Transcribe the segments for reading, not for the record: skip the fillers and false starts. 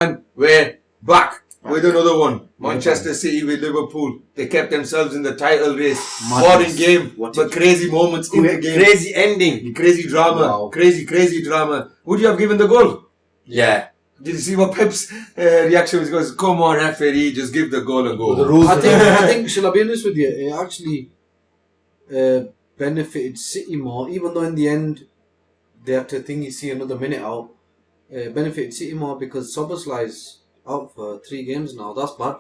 And we're back with another one. Manchester City with Liverpool. They kept themselves in the title race. Boring game, but crazy moments in the game. Crazy ending. Crazy drama. Wow. Crazy drama. Would you have given the goal? Yeah. Did you see what Pep's reaction was? He goes, come on, referee, just give the goal and go. The rules. I think, shall I be honest with you, it actually benefited City more, even though in the end they had to think you see another minute out. Benefited City more because Szoboszlai's out for 3 games now. That's bad.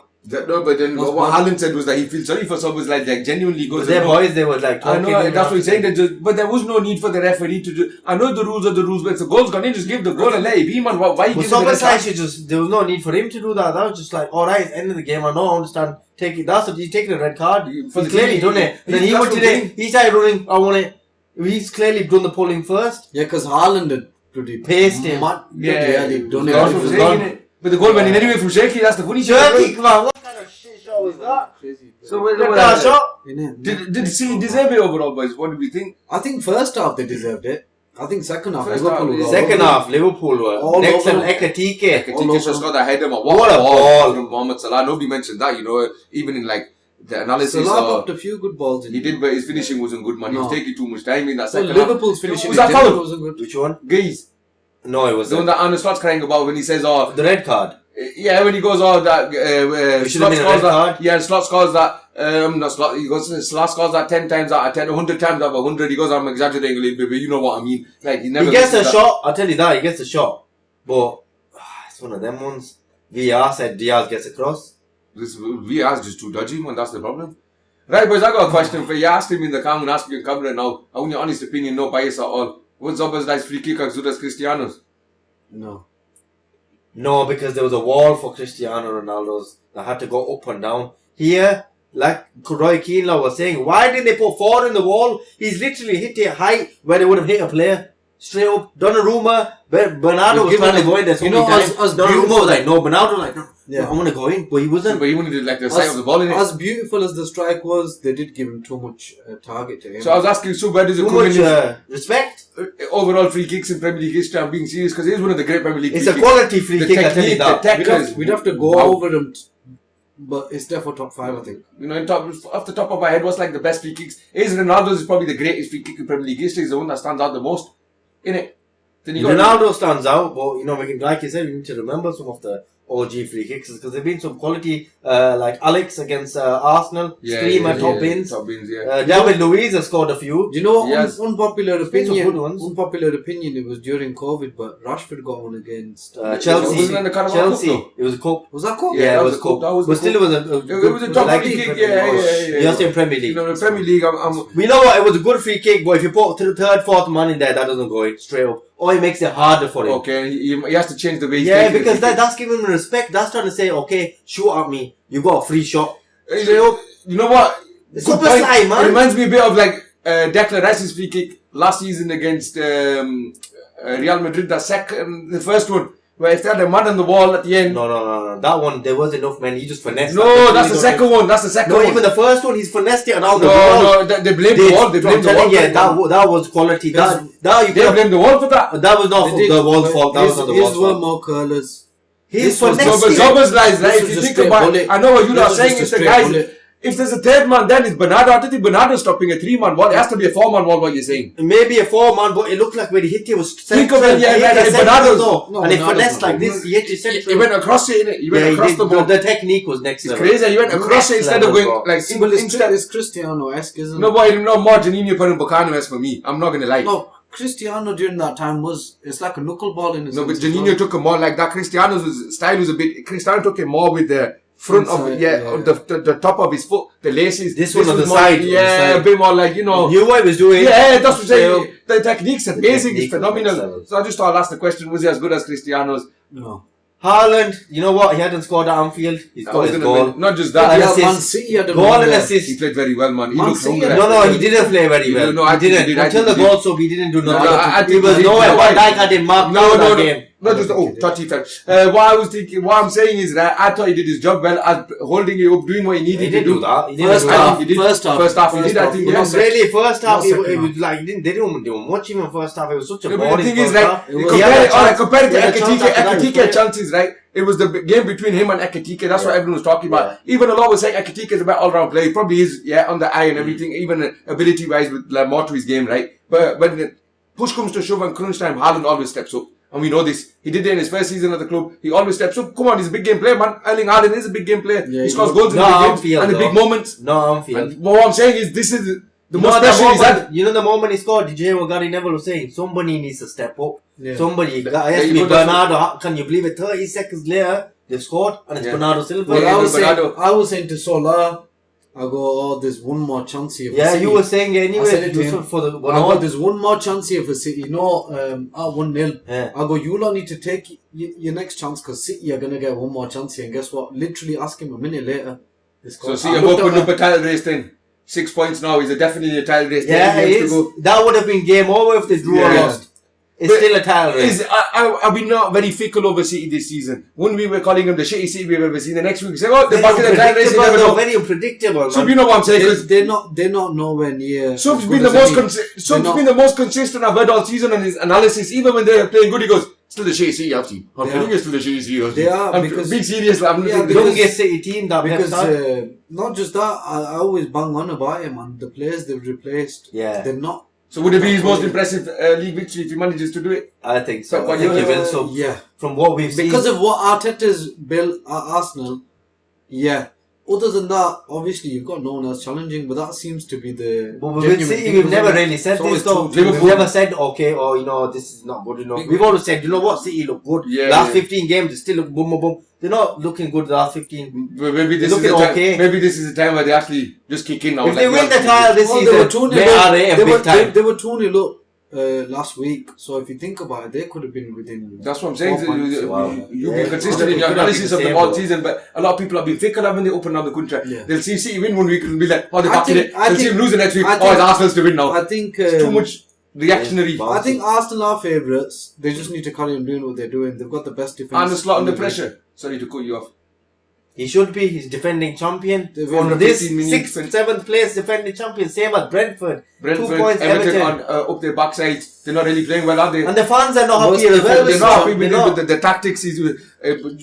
No, but then what Haaland said was that he feels sorry for Szoboszlai, like genuinely goes. Their boys, they were like. I know that's what he's saying. But there was no need for the referee to do. I know the rules are the rules, but if the goal's gone in, just give the goal and let it be, man. Why you give it? There was no need for him to do that. That was just like, all right, end of the game. I know, I understand. Take it. That's what he's taking a red card. He's clearly done it. Then he went today. He started running. I want it. He's clearly done the pulling first. Yeah, because Haaland had pretty paced him. Yeah, they've done it. But the goal went in anyway from Shaky. That's the funny shit. Shaky, come on. What kind of shit show is that? So what shot? Did City deserve it overall, boys? What do we think? I think first half they deserved it. I think second half Liverpool were next level. Ekatike just got that header. What a ball from Mohamed Salah. Nobody mentioned that, you know. Even in like the analysis, Salah got a few good balls. He did, but his finishing wasn't good, man. He was taking too much time in that second half. Liverpool's finishing was that foul? wasn't good. Which one? Gaze. No, it was the one that Arne Slot's crying about when he says, "Oh, the red card." Yeah, when he goes, "Oh, that Slot scores that." Yeah, Slot scores that. Not Slot. He goes, Slot scores that 10 times out of 10, 100 times out of 100. He goes, "I'm exaggerating a little bit, but you know what I mean." Like he gets a shot. I'll tell you that he gets a shot, but it's one of them ones. VAR said Diaz gets a cross. This VAR is just too dodgy, man. That's the problem. Right, boys. I got a question for you. Asked him in the comment, ask you in camera now. I want your honest opinion, no bias at all. Was Szoboszlai's free kick as good as Cristiano's? No, because there was a wall for Cristiano Ronaldo's that had to go up and down. Here, like Roy Keane was saying, why didn't they put 4 in the wall? He's literally hit it high where they would have hit a player. Straight up. Donnarumma, Bernardo was trying to go in there so many times. Donnarumma was like, no. Bernardo was like, no. Yeah. I want to go in, but he wasn't. But he wanted like the sight of the ball in it. As beautiful as the strike was, they did give him too much target to him. So I was asking, so where does it come in? Respect? Overall free kicks in Premier League history, I'm being serious, because it is one of the great Premier League free kicks. It's a quality free kick, I tell you that. We'd have to go over them, but it's there for top 5, I think. You know, off the top of my head, what's like the best free kicks? Ronaldo's is probably the greatest free kick in Premier League history. Is the one that stands out the most, innit? Ronaldo stands out, but you know, like you said, we need to remember some of the OG free kicks because there've been some quality, like Alex against Arsenal, Screamer, top bins. David Luiz has scored a few. Do you know what? Unpopular opinion. Unpopular opinion. It was during COVID, but Rashford got one against Chelsea. It was a cup. Was that cup? Yeah, it was a cup. But still, it was a top free kick. Yeah. You're saying Premier League. You know, the Premier League. We know what? It was a good free kick, but if you put third, fourth man in there, that doesn't go in straight up. Or it makes it harder for him. Okay, he has to change the way. Yeah, because that's giving him respect. That's trying to say, okay, shoot at me. You got a free shot. Straight up. You know what? Szoboszlai, man. It reminds me a bit of like Declan Rice's free kick last season against Real Madrid. The first one. Where if they had a man on the wall at the end. No. That one, there was enough, man. He just finessed. No, that's the second one. No, even the first one, he's finessed it and all the wall. No, they blamed the wall. They blamed the wall. Yeah, that was quality. They blamed the wall for that. That was not the wall's fault. That was not the wall's fault. His were more curlers. His finessed it. Szoboszlai, like, if you think about it, I know what you are saying. It's the guys. If there's a third man, then it's Bernardo. I don't think Bernardo's stopping a 3-man wall. It has to be a 4-man wall, what you're saying. Maybe a 4-man, but it looked like when he hit it was think of it, Bernardo's though. And it finessed like this. He hit it central. He went across it, innit? He went across the ball. The technique was next level. It's crazy. He went across it instead of going like instead. It's Cristiano-esque, isn't it? No, boy, no more Janino Pernambucano-esque for me. I'm not going to lie. No, Cristiano during that time it's like a knuckleball in his No, but Janino took him more like that. Cristiano's style was a bit. Cristiano took him more with the front of the top of his foot, the laces. This one on the side. Yeah, a bit more like, you know. You knew what he was doing. Yeah, that's what I'm saying. The techniques and basic is phenomenal. So I just thought I'll ask the question, was he as good as Cristiano's? No. Haaland, you know what? He hadn't scored at Anfield. He's got his goal. Not just that. Man City had a goal and assist. He played very well, man. He looked hungry. No, he didn't play very well. No, I didn't. Until the goal, so he didn't do nothing. I he was nowhere. Van Dijk had him marked that game. Not just touchy fan. What I was thinking, what I'm saying is that I thought he did his job well at holding it up, doing what he needed He to didn't do. do that. He didn't First do that. half, He did. first half, First half, he did. I think. half. Yeah. Not really. First half, Not second it was half. like they didn't do much even first half. It was such a No, but boring the thing is, first like, half. compare it to Ekatike. Ekatike Ekatike chances, right? It was the game between him and Ekatike. That's what everyone was talking about. Even a lot was saying Ekatike is a better all-round player. He probably is, on the eye and everything, even ability-wise with like, more to his game, right? But when the push comes to shove and crunch time, Haaland always steps up. And we know this. He did it in his first season at the club. He always steps up. Come on, he's a big game player, man. Erling Haaland is a big game player. Yeah, he scores goals in No, the big Anfield, games and the big though. moments. No, Anfield. And what I'm saying is, this is the You most know, special he's had. you know the moment he scored, did you hear what Gary Neville was saying? Somebody needs to step up. Yeah. Somebody. It has you to be know, that's Bernardo. Can you believe it? 30 seconds later, they've scored and it's Yeah. Bernardo Silva. Well, Yeah, I Bernardo. was saying to Solar, I go, oh, there's one more chance here. For Yeah, City. you were saying it I said anyway. it to him. For the I go, there's one more chance here for City. No, at 1-0. Yeah. I go, you lot need to take your next chance because City are going to get one more chance here. And guess what? Literally ask him a minute later. they So scored. see, I you're looked opening at up a title race then. 6 points now. Is definitely a title race. Yeah, 10 it games is. to go. That would have been game over if they drew or Yeah. lost. It's But still a title race. I've been not very fickle over City this season. One week we're calling them the shitty City we've ever seen. The next week we say, oh, they're back in the title race. You never know. Very unpredictable. So man. you know what I'm saying? 'Cause they're not nowhere near. Sub's as been good the as most City. Sub's They're been not- the most consistent I've heard all season on his analysis. Even when they're playing good, he goes, still the shitty City I've seen. I'm They telling are. you, still the shitty City I've seen. They are, I'm because- being serious. I'm Yeah, not because- Youngest City team that Because Pep started. not just that, I always bang on about him and the players they've replaced. Yeah. They're not. So would it be his most impressive league victory if he manages to do it? I think so. But I think he will. Uh, So yeah. from what we've seen, Because of what Arteta's built at Arsenal, yeah. Other than that, obviously you've got no one else challenging, but that seems to be the. but with genuine City, thing, we've isn't never it? really said It's this always though. two We've teams. never said, okay, or this is not good enough. Big- We've always said, you know what, City look good. Yeah, last yeah. 15 games, they still look boom, boom, boom. They're not looking good the last 15. Maybe this is looking the time. okay. Maybe this is the time where they actually just kick in now. If they like win the we title this Well, season, they were 2-0 they are a they big were, time. They were 2-0 up last week, so if you think about it, they could have been within. That's what I'm saying. 4 points. Wow. You've Yeah, been consistent in it your could not be analysis the of them same, all though. season, but a lot of people have been fickle haven't they open up the contract. Yeah. They'll see City win 1 week and be like, oh, they're I back in think- it. I They'll see think- them losing next week. I Oh, think- it's Arsenal's to win now. I think It's too much reactionary. Yeah. I think Arsenal are favourites. They just need to carry on doing what they're doing. They've got the best defense. And the slot in under the league. pressure. Sorry to cut you off. He should be. He's defending champion. They've On won this 15 minutes. 6th, 7th place defending champion. Same as Brentford. Brentford, 2 points, Everton, Everton. on up their backside. They're not really playing well, are they? And the fans are not Worst happy as well. defense. They're with not Son. happy with, They're not. the tactics.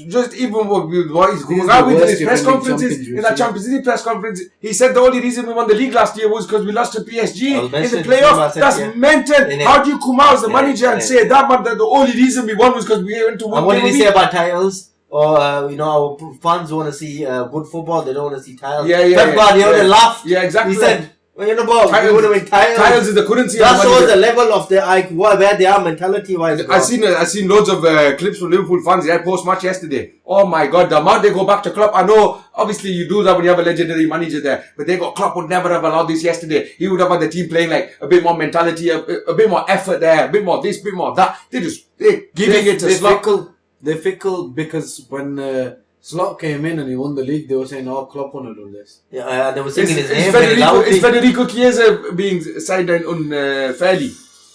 Just even what he's These going are out the with in worst his press defending conferences, champions in we've that seen. Champions League press conference, he said the only reason we won the league last year was because we lost to PSG I was in the mentioning playoff. I said, That's yeah. mental. Innit? How do you come out as the Yeah, manager and innit? say that, man, that the only reason we won was because we went to one And what did game he a say week? about titles? Or, our fans want to see good football, they don't want to see titles. Yeah, yeah, Pep yeah. Guardiola Yeah. laughed. Yeah, exactly. He said, well, you know what, we Titles- would have been titles. Titles is the currency. That of the shows manager. the level of where they are mentality-wise. I seen loads of clips from Liverpool fans post match yesterday. Oh my God, the amount they go back to Klopp. I know, obviously you do that when you have a legendary manager there, but they got Klopp would never have allowed this yesterday. He would have had the team playing like a bit more mentality, a bit more effort there, a bit more this, bit more that. They're giving it to Slot. They're fickle because when Slot came in and he won the league, they were saying, "Oh, Klopp want to do this." Yeah, they were singing his Is name very loudly. Federico Chiesa being sidelined unfairly?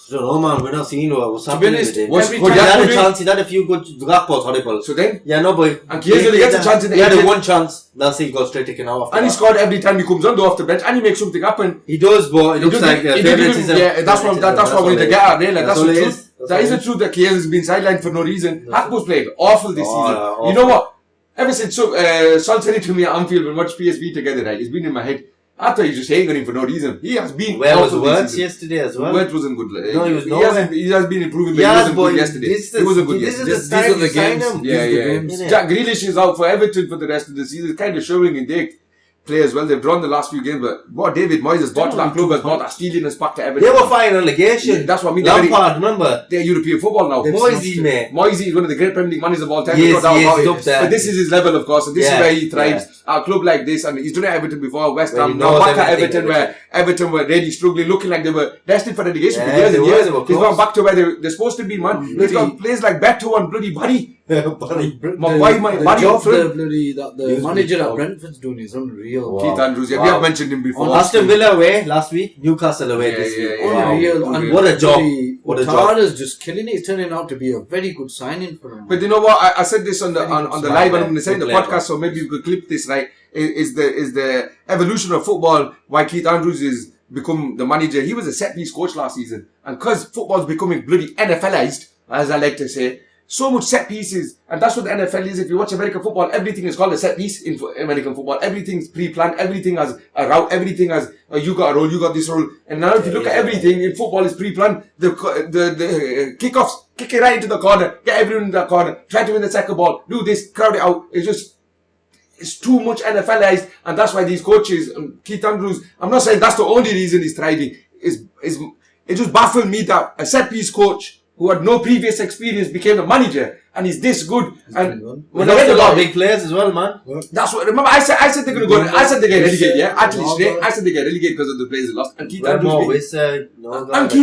I don't know, man. We're not seeing what's happening honest, with him. what's- Every what time he had a Gakpo chance, he had a few good. Gakpo's horrible. So then, Yeah, no, but And Chiesa only gets a chance in the He had 80th. one chance. That's it. He got straight taken out. After and he that. scored every time he comes on though off the bench, and he makes something happen. He does, but it He looks didn't- like he didn't even- favoritism. yeah, that's what I wanted to get at. Really, that's all the it truth. is. That's That all is it the truth that Chiesa has been sidelined for no reason. Gakpo's played awful this Oh, season. yeah, awful. You know what? Ever since Sol said it to me at Anfield when we watched PSV together, right? It's been in my head. I thought he just hating on him for no reason. He has been Where was awful this Words season. yesterday as well? Words wasn't good. No, he was He has been improving, but Yes, he wasn't but good yesterday. this He wasn't good this yesterday. is the These time are the to sign games. him. These Yeah, are the yeah. games. Innit? Jack Grealish is out for Everton for the rest of the season. It's kind of showing in their play as well. They've drawn the last few games, but what David Moyes has brought to that club has brought that steeliness back to Everton. They were fighting relegation. Yeah, that's what I mean. They're Lampard, remember? They're European football now. Moisey, mate. Moisey is one of the great Premier League managers of all time. Yes, no doubt yes, about he's it. up there. But this is his level, of course, and this Yeah, is where he thrives. yeah. At a club like this, and he's done it at Everton before, West Well, Ham. he Now knows back at everything, Everton, where Everton were really struggling, looking like they were destined for relegation Yeah, for years they and were, years. they were He's close. gone back to where they're supposed to be, man. He's got players like Beto and bloody Buddy. Buddy. Why my the Buddy job up front? that the He's manager good. at Brentford's doing is unreal. Wow. Keith Andrews, yeah, we Wow. have mentioned him before. Aston Villa away last week, Newcastle away Yeah, this yeah, week. yeah. Wow. Unreal. And What a job. bloody What a job. Utara's just killing it. It's turning out to be a very good signing for him. But you know what? I said this on the live, and I'm going to say in the Good player. podcast, so maybe you could clip this. Right? Is the evolution of football why Keith Andrews is become the manager? He was a set piece coach last season, and because football's becoming bloody NFLized, as I like to say. So much set pieces, and that's what the NFL is. If you watch American football, everything is called a set piece in American football. Everything's pre-planned, everything has a route, everything has you got a role, you got this role. And now if you look at everything in football, is pre-planned. The kickoffs, kick it right into the corner, get everyone in the corner, try to win the second ball, do this, crowd it out. It's too much NFLized, and that's why these coaches, Keith Andrews, I'm not saying that's the only reason he's thriving. It just baffled me that a set piece coach who had no previous experience became a manager and he's this good. And when I read about big players as well, man. That's what. Remember, I said they're going to go. I said they get relegated. Yeah, actually, today I said they get relegated because of the players they lost. And Keith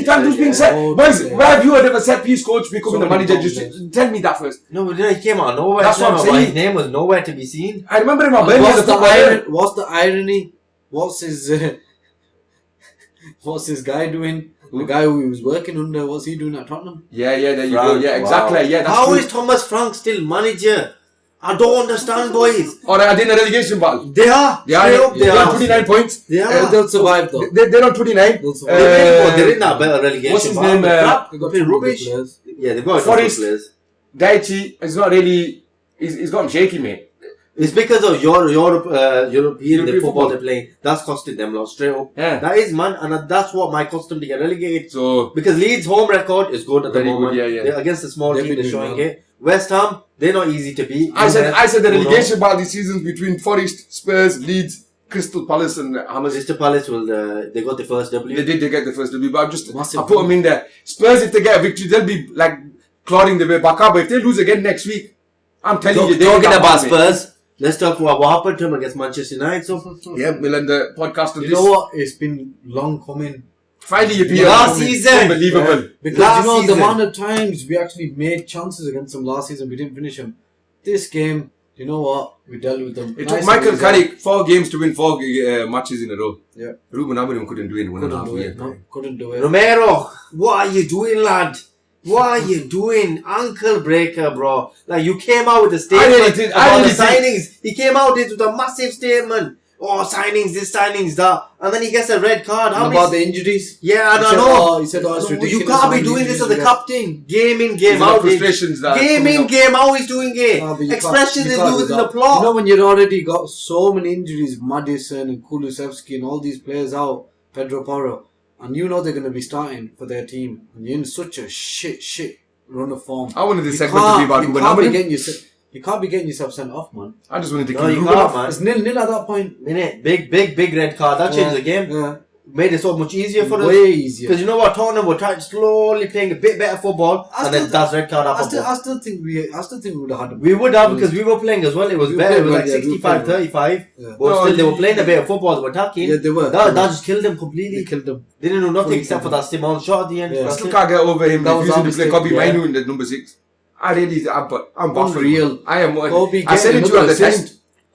Andrews being set. Where have you heard of a set piece coach becoming the manager? Just tell me that first. No, but he came out of nowhere. That's what I'm saying. His name was nowhere to be seen. I remember him. What's the irony? What's his guy doing? The guy who he was working under, what's he doing at Tottenham? Yeah, there you go. Yeah, exactly. Wow. Yeah, that's How is Thomas Frank still manager? I don't understand, boys. Or are they in a relegation battle? They are. They are 29 points. They'll survive though. They're on 29. They're in that better relegation. What's his name? They've got rubbish. Yeah, they've got Forest players. Daichi is not really. He's got him shaky, mate. It's because of European football football they're playing. That's costing them a lot straight up. Yeah. That is, man, and that's what my custom to get relegated. So because Leeds' home record is good at the very moment. good, yeah. They're against a small They've team, been they're doing showing well. it. West Ham, they're not easy to beat. I said the relegation battle this season between Forest, Spurs, Leeds, Crystal Palace, and Hammers. Crystal Palace they got the first W. They did get the first W, but Massive I put them in there. Spurs, if they get a victory, they'll be like clawing the way back up. But if they lose again next week, I'm telling you, they're talking about Spurs. Let's talk about what happened to him against Manchester United. Yeah, we'll end the podcast on You this. know what? It's been long coming. Finally, you beat Last season. Unbelievable. Yeah. Because Last the season. amount of times we actually made chances against them last season, we didn't finish them. This game, you know what? We dealt with them. It took Michael Carrick 4 games to win 4 matches in a row. Yeah. Ruben Amorim couldn't do it in 1.5 years. Couldn't do it. Romero, what are you doing, lad? What are you doing? Ankle breaker, bro. Like, you came out with a statement about the signings. He came out with a massive statement. Oh, signings, this, signings, that. And then he gets a red card. And about the injuries? Yeah, I don't know. He said, it's ridiculous. You can't be doing this as a captain. Game in, game out. Frustrations that Game in, game out, he's doing it. Expressions is losing the plot. You know, when you've already got so many injuries, Madison and Kulusevski and all these players out, Pedro Porro, and you know they're going to be starting for their team, and you're in such a shit run of form. I wanted this segment to be about Ruben Amorim. You can't be getting yourself sent off, man. I just wanted to No, you Ruben can't, off. man. It's 0-0 at that point. Innit? Big red card. That changed the game. Yeah. Made it so much easier for us. Way easier. Because you know what? Tottenham were trying slowly playing a bit better football, and then that's red card up. I still think we would have had them. We would have, because we were playing as well. It was better. It was like 65-35. Yeah. But still, they were playing a better football. They were attacking. Yeah, they were. That just killed them completely. They killed them. They didn't do nothing Fully except for killed that Simon shot at the end. Yeah. I That's still it. can't get over him That was refusing to play obviously- Kobe yeah. Mainu in the number 6. I'm baffled. Unreal. I am. Kobe I said it to you at the getting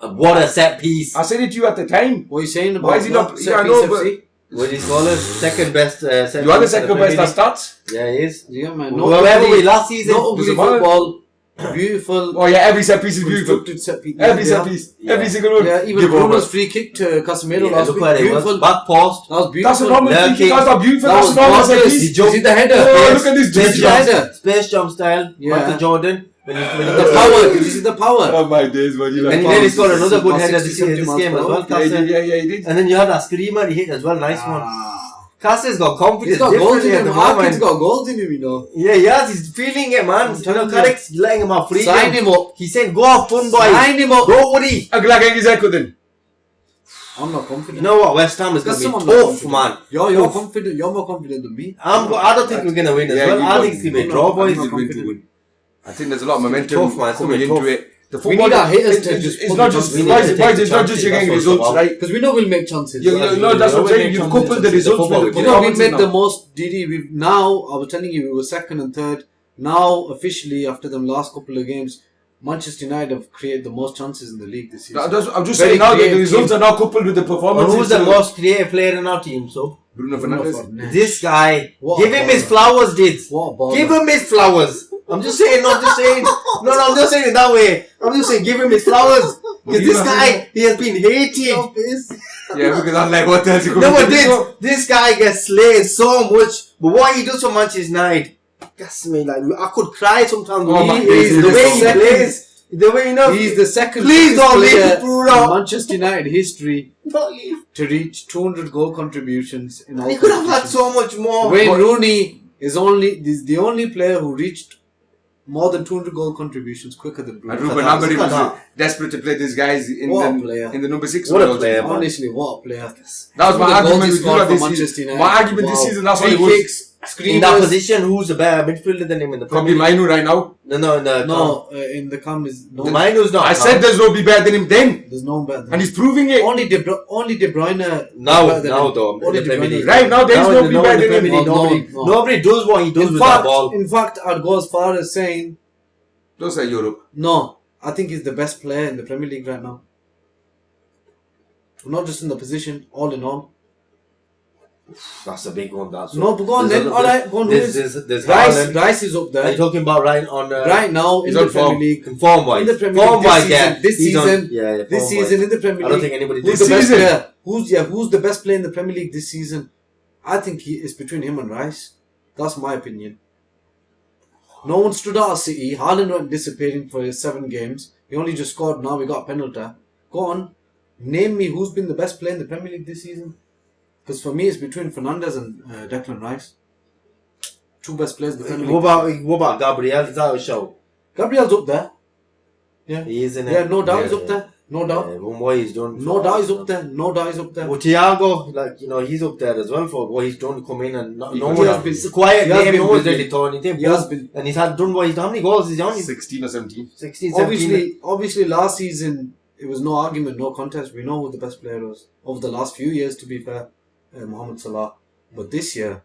time. What a set piece. I said it to you at the time. What are you saying about Why is he not? set Yeah, I piece know, but FC? What do you call it? Second best set you are the piece second in the best Premier at stats. League. Yeah, he is. Yeah, man. Where were we last season? Not ugly Doesn't matter. football. Beautiful. Oh yeah, every set piece is beautiful. Constructed set piece. Every set piece, every single one. Yeah, even Give over. Bruno's free kick to Casemiro Yeah, last look week. where it Beautiful. was. Back post. That was That's a beautiful. normal Lurking. thing. That's not beautiful. That That's was a normal set gorgeous. piece. You see the header? Oh, look at this Did you see the dude. header? Space jump style. Yeah. Michael Jordan. When The power. Did you see the power? Oh my days, man. You And he like nearly scored another good About header 60, this 70 game as miles well. per hour. Yeah, Cassius. he did. And then you had that screamer he hit as well. Nice one. Cassius got confidence. He's got goals in differently him. at the Harkin's moment. got goals in him, you know. Yeah, yes, he's feeling it, man. You know, telling you. Carrick's letting him have freedom. Sign him up. He's saying, go have fun, boys. Sign him up. Don't worry. then. I'm not confident. You know what? West Ham is going That's to be someone not tough, confident. man. You're Tough. confident. You're more confident than me. I don't think we're going to win as well. I think it's going to be a draw, boys. I think there's a lot of momentum Tough, man. It's coming gonna be into tough. it. The We football, need our hitters to it's just not put just it on. We need to boys, take it's not just chances, you're getting that's what's results, about. right? Because we know we'll make chances. No, that's what I'm saying. You've coupled the results with the You know, we performances made the now. most. Now, I was telling you, we were second and third. Now, officially, after them last couple of games, Manchester United have created the most chances in the league this season. I'm just Very saying now that the creative results team. are now coupled with the Or performance. who's the most creative player in our team? So Bruno Bruno Fernandes. Fernandes. this guy, What give a him his baller. flowers, Dids. What a baller. Give him his flowers. I'm just saying, not just saying. No, I'm just saying it that way. I'm just saying, give him his flowers. Because this guy, he has been hated. Yeah, because I'm like, what else you No, but do? this guy gets slayed so much. But what he does for Manchester United, gets me like I could cry sometimes. Oh my He days, is he the is way so he good. plays, the way you know. He's the second Please quickest don't leave player Bruno. in Manchester United history Don't leave. to reach 200 goal contributions in all He could have had competitions. so much more. Wayne Rooney is the only player who reached more than 200 goal contributions quicker than Bruno. And Ruben Look at Amorim that. was desperate to play these guys in What a player. the number 6. What a roles. player. Honestly, what a player. That was my The goals argument he with scored you for this Manchester season. United. My argument this Wow. season, that's what Free it was. kicks, In that screamers. position, who's a better midfielder than him in the Premier Probably League? Mainu right now. No, in the No, in the come is no. Minu's not. I said there's no be better than him then. There's no better. And he's proving it. only De Bruyne. Now, is better than him. though, Only in the De Premier Bruyne League. is Right now, there's Now no in be the better Premier than him. League, No, nobody, no. nobody does what he does with that ball. In fact, I'd go as far as saying Don't say Europe. no. I think he's the best player in the Premier League right now. Not just in the position, all in all. That's a big one. That's No, but go on there's then. a- All right, go on. Who is There's Rice? Haaland. Rice is up Are you there talking about Ryan on right now in He's the on form. Premier League. in form wise? In the Premier League Form this wise, season, yeah. this He's on- season, yeah, This form season wise. in the Premier I League, don't think anybody who's did. the best season? player? Who's the best player in the Premier League this season? I think it's between him and Rice. That's my opinion. No one stood out at City. Haaland went disappearing for 7 games. He only just scored. Now we got a penalty. Go on, name me who's been the best player in the Premier League this season. Because for me, it's between Fernandes and Declan Rice. 2 best players in the Premier League. What about Gabriel? Is that a show? Gabriel's up there. Yeah, He is in it. yeah, no doubt he's Yeah, up there. No doubt. Yeah, what he's done. No doubt he's up there. No doubt he's up there. Well, Thiago, like he's up there as well for what he's done to come in and no He one has has been- it's a quiet he has game. been No one's brilliant. really throwing anything. He has been. And he's had done what he's done. How many goals has he on? 16 or 17. 16, 17. Obviously, last season it was no argument, no contest. We know who the best player was over the last few years. To be fair, Mohamed Salah. But this year,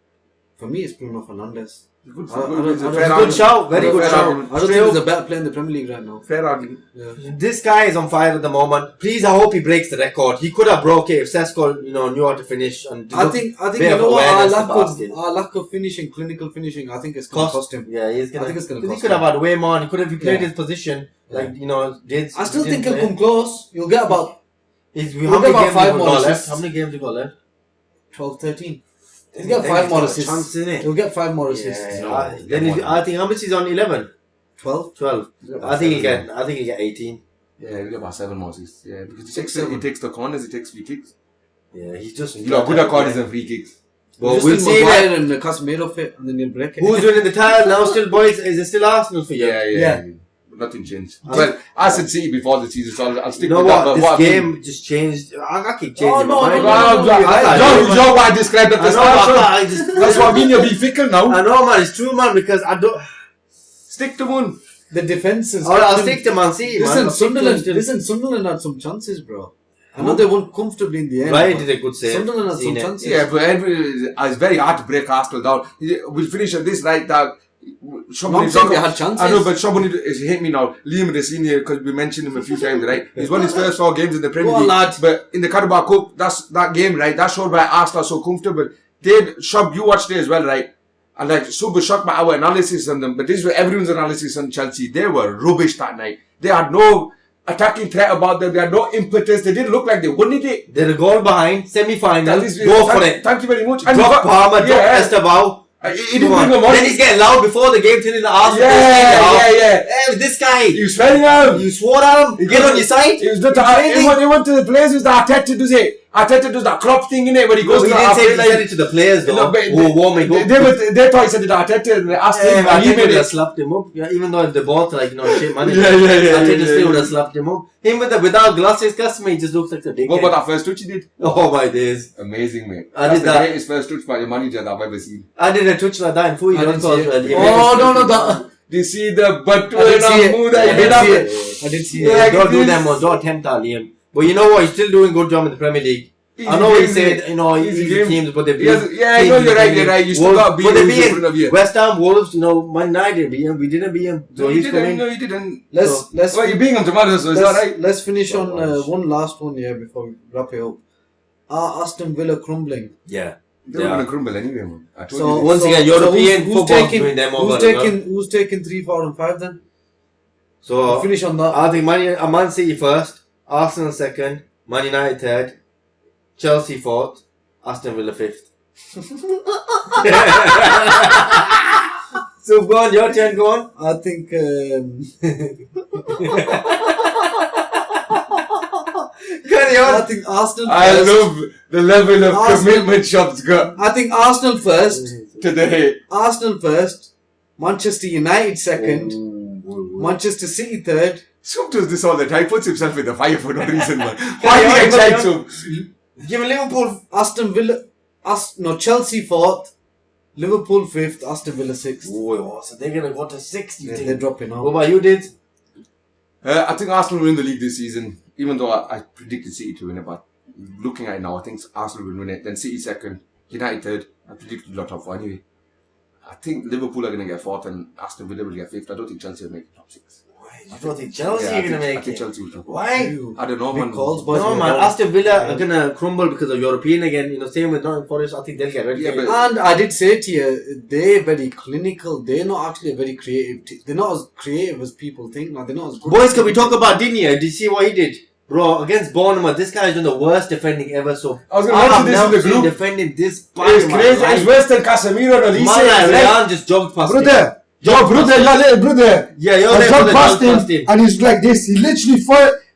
for me, it's Bruno Fernandes. Good, I don't- it's a I fair don't- Good shout. Very good Fair shout. argument. I don't think there's a better player in the Premier League right now. Fair argument. Yeah. This guy is on fire at the moment. Please, I hope he breaks the record. He could have broke it if Sesko, knew how to finish. And I think bit you of know what awareness to basket. our lack of finishing, clinical finishing. I think it's going to cost him. Yeah, he's gonna. I think it's gonna 'cause he cost could have him. had way more. And he could have played Yeah. his position. Like did. I still didn't think he'll play. come close. You'll get about He's, We'll how get many about games 5 we more got left? assists. How many games we got left? 12, 13. He'll Then get 5 he's more got a assists. chance, innit? He'll get 5 more assists. Yeah, No, then I think how much is on 11? 12. 12. I think he'll get 18. Yeah, he'll get about 7 more assists. Yeah, because he 6-7. takes the corners, he takes free kicks. Yeah, he's just. He's not good at corners and free kicks. Well, Just we'll need see Maguire that. and Casemiro fit, and then you'll break it. Who's winning the title now? Still, boys. Is it still Arsenal for you? Yeah. But nothing changed. Well, I said City before the season, so I'll stick You know with that. what? But This I mean- game just changed. I keep changing Oh, no, my mind. no, Well, no, John, what I described at I the know, start. I just, That's what I mean, you'll be fickle now. I know, man. It's true, man. Because I don't. Stick to one. The defense is. I'll stick to Man City, man. I'll stick to them still. Sunderland had some chances, bro. I know they won comfortably in the end. Ryan but did a good save. Sunderland had some Seen it. chances. Yeah, but it's very hard to break Arsenal down. We'll finish at this, right? That I'm saying they had chances. I know, but somebody is hit me now. Liam the senior, because we mentioned him a few times, right? He's won his first 4 games in the Premier Go on, League. lad. But in the Carabao Cup, that game, right? That showed why Arsenal are so comfortable. Shub, you watched it as well, right? And like super shocked by our analysis on them, but this was everyone's analysis on Chelsea. They were rubbish that night. They had no attacking threat about them. They had no impetus. They didn't look like they wanted it. They're a goal behind. Semi-final. That is- Go for thank- it. Thank you very much. Drop Palmer. Drop Esteban. He didn't bring them on. Then he's getting loud before the game, telling the Arsenal. Yeah. Hey, this guy. He was swearing at him. You swore at him. Get on your side. He was he went to the players with the Arteta does it. Arteta does that crop thing in it where he goes No, he to the didn't say halfway he line. said it to the players though. No, but who were warming up. They thought he said it to Arteta and they asked him I and he think made would have it. slapped him up. Yeah, even though they both like shit man. Yeah. I think still would have slapped him up. Him without glasses, customer, he just looks like a dickhead. What about that first touch he did? Oh my days! Amazing, mate. I That's did the that. greatest first touch by a manager that I've ever seen. I did a touch like that in full. I didn't see it. Oh Oh, no, that. Do you see the butt I didn't see it. move that I he didn't did see up? it. I did see Yeah, it. Don't do this- them, man. Don't attempt that, Liam. But you know what? He's still doing good job in the Premier League. I know he games, said, you know, easy easy game. teams, but they've He has- been yeah, I teams know you're right, beating you're right. You still Wolves, got beat but they Wolves in front of beat you. West Ham, Wolves, you know, Man United beat him. We didn't beat him. So No, you he's didn't. coming. No, you didn't. Let's Well, you're being on tomorrow, so it's alright. let's finish on Gosh. one last one here before we wrap it up. Are Aston Villa crumbling? Yeah. They were going to crumble anyway, man. I told So you. Once again, European who's football taking, doing them who's over. taking who's taking 3, 4, and 5 then? So We'll finish on that. I think Man City first, Arsenal second, Man United third, Chelsea fourth, Aston Villa fifth. So go on, your turn, go on. I think Carry I on. think Arsenal I first. love the level of Arsenal- commitment Shop's got I think Arsenal first. to the hate. Arsenal first. Manchester United second. Manchester City third. Shop does this all the time. Puts himself in the fire for no reason, man. Carry Why on, do you carry get on. so? Give me Liverpool. Aston Villa. Chelsea fourth. Liverpool fifth. Aston Villa sixth. Oh, so they're gonna go to 6, you They're think? dropping What out. about you, did? I think Arsenal will win the league this season, even though I predicted City to win it. But looking at it now, I think Arsenal will win it. Then City second, United third. I predicted a lot of anyway. I think Liverpool are going to get fourth and Aston Villa will get fifth. I don't think Chelsea will make the top 6. You don't think Chelsea Yeah, are gonna I make think it? Chelsea will. Why? I don't know, Big man. calls, boys. No, We're man. down. Aston Villa are gonna crumble because of European again. You know, same with Nottingham Forest. I think they'll get ready. Yeah, but- And I did say to you, they're very clinical. They're not actually a very creative. They're not as creative as people think. Like, they're not as good. Boys, can we talk about Digne? Did you see what he did? Bro, against Bournemouth, this guy's done the worst defending ever. So I was going I to have mention this in never the seen group. defending this bad It's in my crazy. life. It's worse than Casemiro and Elise. Man, like Ryan just jogged past him. Brother, your little brother. Yeah, your I little jumped brother past him, and he's like this. He literally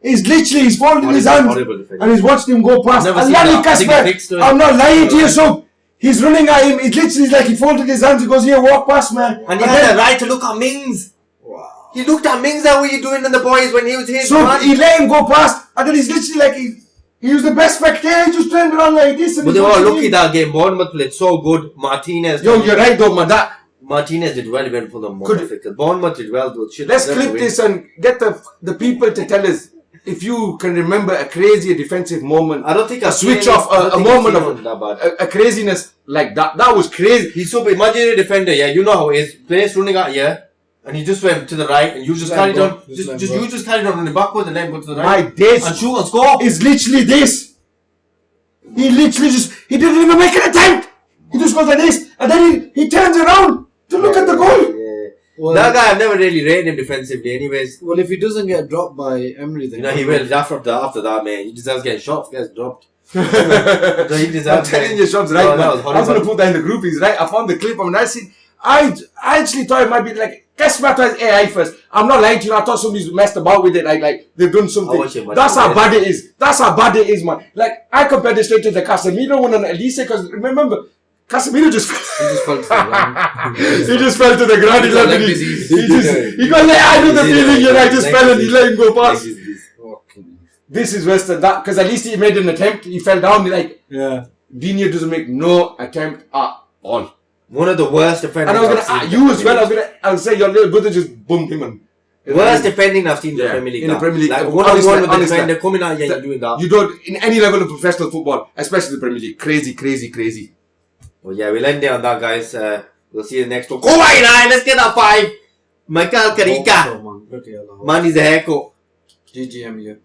he's folding his hands, Horrible defending. and he's watched him go past. Never And seen Yannick that. I think he fixed Casper, it. I'm not lying to you, so he's running at him. It literally is like he folded his hands. He goes, "Here, walk past, man." And he had the right to look at Mings. Wow. He looked at Mings. How were you doing in the boys when he was his So man? he let him go past, and then he's literally like he was the best spectator. He just turned around like this. And But he's they were watching lucky him. that game. Bournemouth played so good. Martinez. Yo, you're right though, man. Martinez did well for them. Because Bournemouth did well. Though. Shit, Let's they clip win. this and get the people to tell us if you can remember a crazy defensive moment. I don't think a I've switch seen off, it. I don't a think I've moment seen of one that bad. a craziness like that. That was crazy. He's so big. Imagine a defender, yeah, you know how it is. Players running out here, and he just went to the right, and you just Let carried him on. go. Just Just, let him just go. you just carried on running backwards and then go to the My right. days. And shoot and score. It's literally this. He literally he didn't even make an attempt. He just goes like this, and then he turns around to look at the goal. Yeah. Well, That guy, I've never really rated him defensively, anyways. well, if he doesn't get dropped by Emery, then You know, he will. After that, man, he deserves getting shot. He gets dropped. So he I'm deserves telling you, Shop's right, No, that man. was I was going to horrible. put that in the group. He's right. I found the clip. I mean, I actually thought it might be like, guess what was AI first. I'm not lying to you. I thought somebody's messed about with it. Like they've done something. watch it, man. That's how bad it is. That's how bad it is, man. Like, I compared this straight to the Casemiro one and Elise, because remember, Casemiro just he just fell to the ground. he just fell to the ground. He got let leg it. disease. He got like, I know the feeling. You know, I just Leg fell and he disease. let him go past. Fucking- This is worse than that, because at least he made an attempt. He fell down. Like, Yeah. Digne doesn't make no attempt at all. One of the worst defenders. And I was I've gonna seen you as well. I was say your little brother just bumped him and Worst defending I've seen in the Yeah, Premier League. in the now. Premier League. Like Honestly, one-on-one with the honestly. defender coming out here and doing that. You don't in any level of professional football, especially the Premier League. Crazy. Well, yeah, we'll end there on that, guys. We'll see you next one. Go on, let's get that 5. Michael Carrica. Oh, man. Bloody hell. Man, he's a haircut. GGMU.